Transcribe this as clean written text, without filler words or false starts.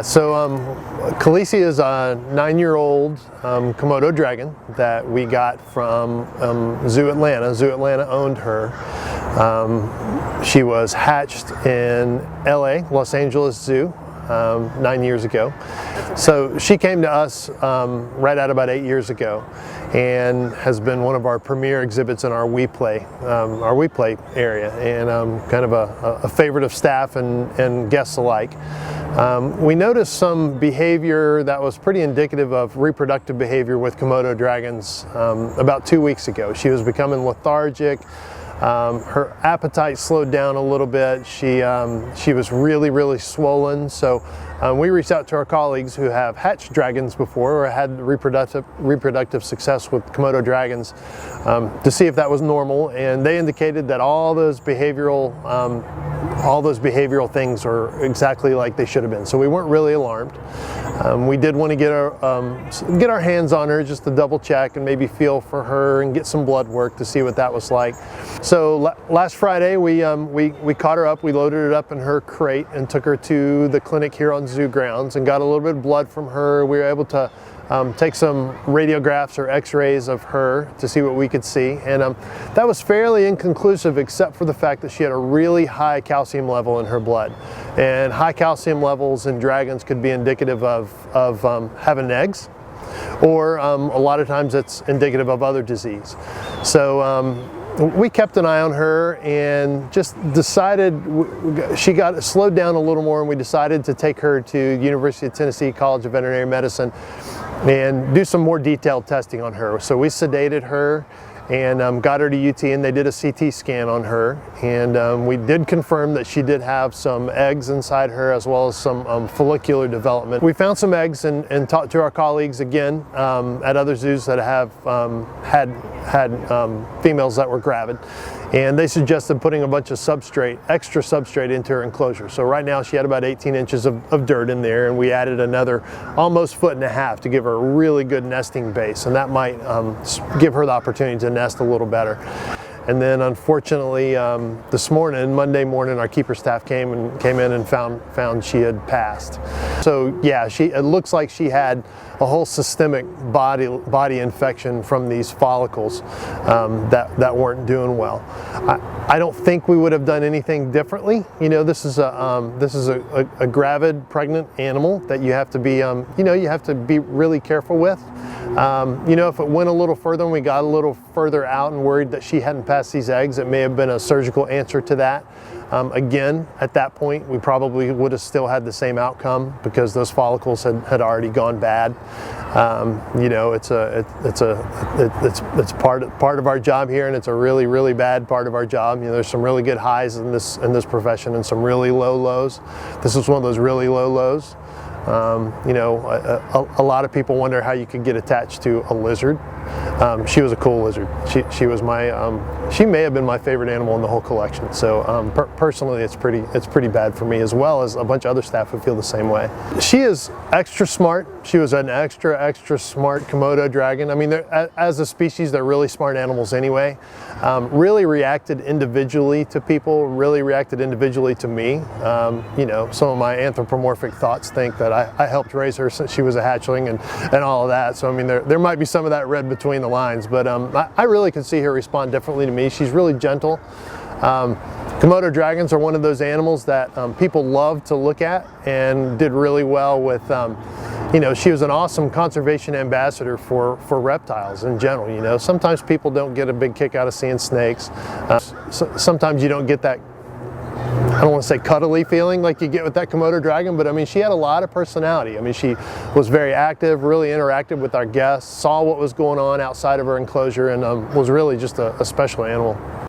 Khaleesi is a 9-year-old Komodo dragon that we got from Zoo Atlanta. Zoo Atlanta owned her. She was hatched in LA, Los Angeles Zoo, 9 years ago. So she came to us right at about 8 years ago and has been one of our premier exhibits in our We Play area, and kind of a favorite of staff and guests alike. We noticed some behavior that was pretty indicative of reproductive behavior with Komodo dragons about 2 weeks ago. She was becoming lethargic. Her appetite slowed down a little bit. She was really swollen. So we reached out to our colleagues who have hatched dragons before or had reproductive success with Komodo dragons to see if that was normal, and they indicated that all those behavioral things are exactly like they should have been. So we weren't really alarmed. We did want to get our hands on her just to double check and maybe feel for her and get some blood work to see what that was like. So last Friday we caught her up. We loaded it up in her crate and took her to the clinic here on zoo grounds and got a little bit of blood from her. We were able to take some radiographs or x-rays of her to see what we could see, and that was fairly inconclusive except for the fact that she had a really high calcium level in her blood, and high calcium levels in dragons could be indicative of having eggs, or a lot of times it's indicative of other disease. So we kept an eye on her and just decided, she got slowed down a little more, and we decided to take her to University of Tennessee College of Veterinary Medicine and do some more detailed testing on her. So we sedated her and got her to UT, and they did a CT scan on her, and we did confirm that she did have some eggs inside her as well as some follicular development. We found some eggs and talked to our colleagues again at other zoos that have had females that were gravid, and they suggested putting a bunch of extra substrate into her enclosure. So right now she had about 18 inches of dirt in there, and we added another almost 1.5 feet to give her a really good nesting base, and that might give her the opportunity to nest a little better. And then unfortunately this morning, Monday morning, our keeper staff came in and found she had passed. So yeah, it looks like she had a whole systemic body infection from these follicles that weren't doing well. I don't think we would have done anything differently. You know, this is a gravid pregnant animal that you have to be you have to be really careful with. You know, if it went a little further and we got a little further out and worried that she hadn't passed these eggs, it may have been a surgical answer to that. Again, at that point, we probably would have still had the same outcome because those follicles had already gone bad. You know, it's part of our job here, and it's a really bad part of our job. You know, there's some really good highs in this profession and some really low lows. This is one of those really low lows. You know, a lot of people wonder how you could get attached to a lizard. She was a cool lizard. She was she may have been my favorite animal in the whole collection. So personally, it's pretty bad for me, as well as a bunch of other staff who feel the same way. She is extra smart. She was an extra smart Komodo dragon. I mean, as a species, they're really smart animals anyway. Really reacted individually to people. Really reacted individually to me. You know, some of my anthropomorphic thoughts think that I helped raise her since she was a hatchling and all of that. So I mean, there might be some of that read between the lines, but I really could see her respond differently to me. She's really gentle. Komodo dragons are one of those animals that people love to look at, and did really well with, you know, she was an awesome conservation ambassador for reptiles in general. You know, sometimes people don't get a big kick out of seeing snakes. Sometimes you don't get that, I don't want to say cuddly feeling like you get with that Komodo dragon, but I mean, she had a lot of personality. I mean, she was very active, really interactive with our guests, saw what was going on outside of her enclosure, and was really just a special animal.